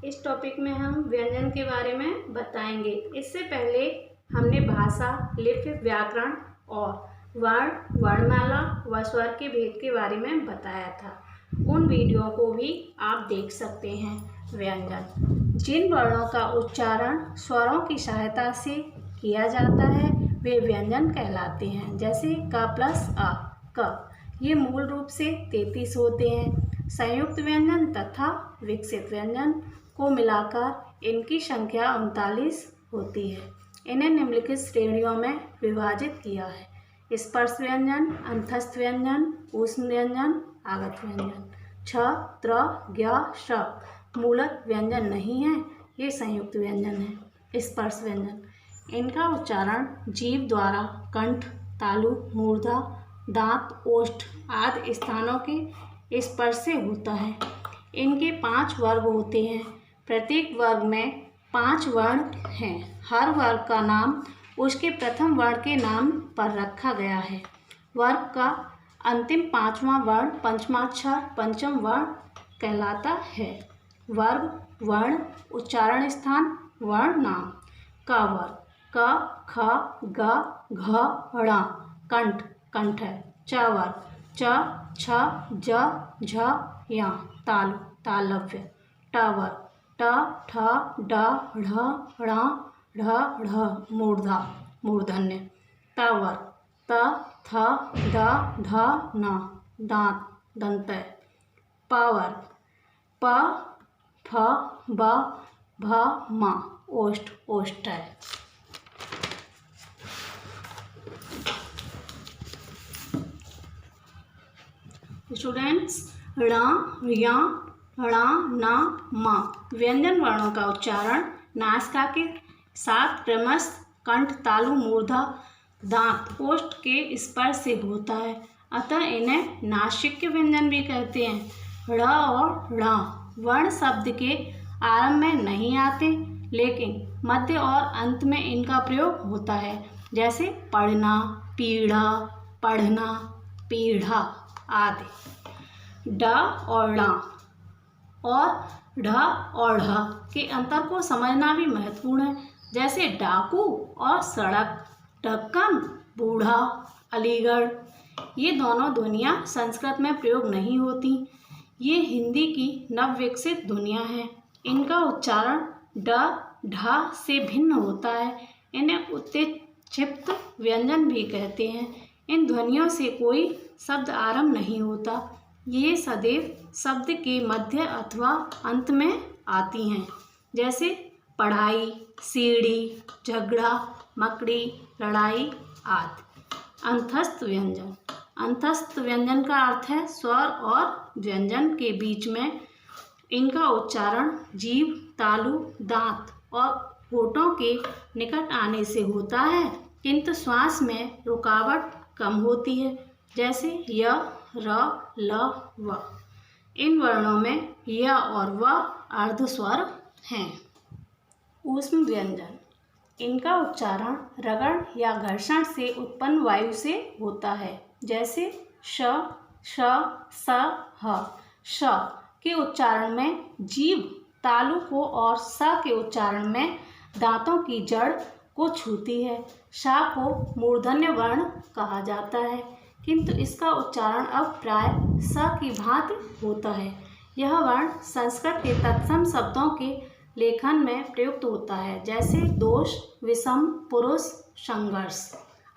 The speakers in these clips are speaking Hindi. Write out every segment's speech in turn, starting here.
इस टॉपिक में हम व्यंजन के बारे में बताएंगे। इससे पहले हमने भाषा, लिपि, व्याकरण और वर्ण, वर्णमाला व स्वर के भेद के बारे में बताया था। उन वीडियो को भी आप देख सकते हैं। व्यंजन जिन वर्णों का उच्चारण स्वरों की सहायता से किया जाता है वे व्यंजन कहलाते हैं। जैसे क प्लस अ, क। ये मूल रूप से 33 होते हैं। संयुक्त व्यंजन तथा विकसित व्यंजन को मिलाकर इनकी संख्या 39 होती है। इन्हें निम्नलिखित श्रेणियों में विभाजित किया है: स्पर्श व्यंजन, अंतस्थ व्यंजन, ऊष्म व्यंजन, आगत व्यंजन। छ, त्र, ज्ञ, श मूलत व्यंजन नहीं है, ये संयुक्त व्यंजन है। स्पर्श व्यंजन इनका उच्चारण जीभ द्वारा कंठ, तालु, मूर्धा, दांत, ओष्ठ आदि स्थानों के स्पर्श से होता है। इनके 5 वर्ग होते हैं। प्रत्येक वर्ग में 5 वर्ण हैं। हर वर्ग का नाम उसके प्रथम वर्ण के नाम पर रखा गया है। वर्ग का अंतिम 5वां वर्ण पंचमाक्षर पंचम वर्ण कहलाता है। वर्ग, वर्ण, उच्चारण स्थान, वर्ण नाम। क वर्ग क, ख, ग, घ, ङ कंठ, कंठ है। च वर्ग च, छ, ज, झ, य तालु, तालव्य। ट वर्ग ट, ठ, ड, ढ, ण, ढ, ढ मूर्धा, मूर्धन्य। त वर्ग त, थ, द, ध, न दांत, दंतय। प वर्ग प, फ, ब, भ, म ओष्ठ, ओष्ठय। स्टूडेंट्स, ण, य, ण, न, म व्यंजन वर्णों का उच्चारण नासिका के साथ क्रमशः कंठ, तालु, मूर्धा, दांत, ओष्ठ के स्पर्श से होता है। अतः इन्हें नासिक्य व्यंजन भी कहते हैं। ळ और ण वर्ण शब्द के आरंभ में नहीं आते, लेकिन मध्य और अंत में इनका प्रयोग होता है। जैसे पढ़ना, पीढ़ा, पढ़ना, पीढ़ा आदि। ड और ण और ढ और ढ के अंतर को समझना भी महत्वपूर्ण है। जैसे डाकू और सड़क, ढक्कन, बूढ़ा, अलीगढ़। ये दोनों ध्वनियाँ संस्कृत में प्रयोग नहीं होती। ये हिंदी की नवविकसित ध्वनियाँ हैं। इनका उच्चारण ड, ढ से भिन्न होता है। इन्हें उत्क्षिप्त व्यंजन भी कहते हैं। इन ध्वनियों से कोई शब्द आरंभ नहीं होता। ये सदैव शब्द के मध्य अथवा अंत में आती हैं। जैसे पढ़ाई, सीढ़ी, झगड़ा, मकड़ी, लड़ाई आदि। अंतस्थ व्यंजन अंतस्थ व्यंजन का अर्थ है स्वर और व्यंजन के बीच में। इनका उच्चारण जीभ, तालु, दांत और होठों के निकट आने से होता है, किंतु श्वास में रुकावट कम होती है। जैसे य, र, ल, व। इन वर्णों में य और व अर्धस्वर हैं। ऊष्म व्यंजन इनका उच्चारण रगड़ या घर्षण से उत्पन्न वायु से होता है। जैसे श, श, स, ह। श के उच्चारण में जीभ तालु को और स के उच्चारण में दांतों की जड़ को छूती है। श को मूर्धन्य वर्ण कहा जाता है, किंतु इसका उच्चारण अब प्राय स की भांति होता है। यह वर्ण संस्कृत के तत्सम शब्दों के लेखन में प्रयुक्त होता है। जैसे दोष, विषम, पुरुष, संघर्ष।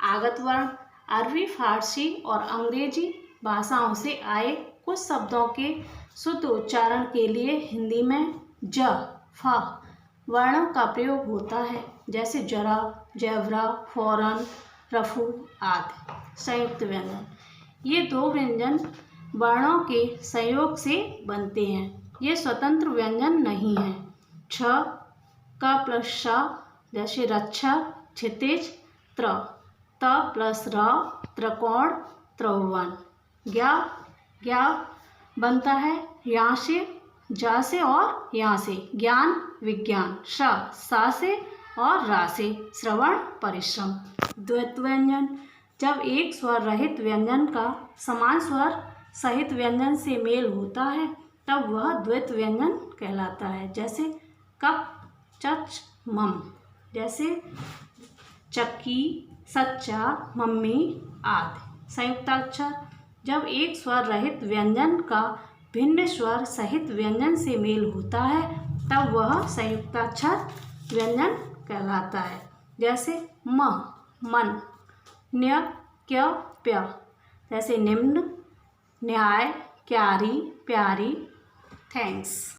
आगत वर्ण अरबी, फारसी और अंग्रेजी भाषाओं से आए कुछ शब्दों के शुद्ध उच्चारण के लिए हिंदी में ज, फ वर्णों का प्रयोग होता है। जैसे जरा, जैवरा, फौरन, रफू आदि। संयुक्त व्यंजन ये 2 व्यंजन वर्णों के संयोग से बनते हैं। ये स्वतंत्र व्यंजन नहीं हैं। छ, क प्लस श जैसे रक्षा, क्षितिज, त्र, त प्लस र त्रिकोण, त्रिभुवन। ज्ञ, ज्ञ बनता है यहाँ से, जा से और यहाँ से, ज्ञान, विज्ञान। श, सा से और रा से, श्रवण, परिश्रम। द्वैत व्यंजन जब एक स्वर रहित व्यंजन का समान स्वर सहित व्यंजन से मेल होता है तब वह द्वैत व्यंजन कहलाता है। जैसे कप, चच, मम। जैसे चक्की, सच्चा, मम्मी आदि। संयुक्ताक्षर, जब एक स्वर रहित व्यंजन का भिन्न स्वर सहित व्यंजन से मेल होता है तब वह संयुक्ताक्षर व्यंजन कहलाता है। जैसे म, मन, न्य, क्य, प्य। जैसे निम्न, न्याय, क्यारी, प्यारी। थैंक्स।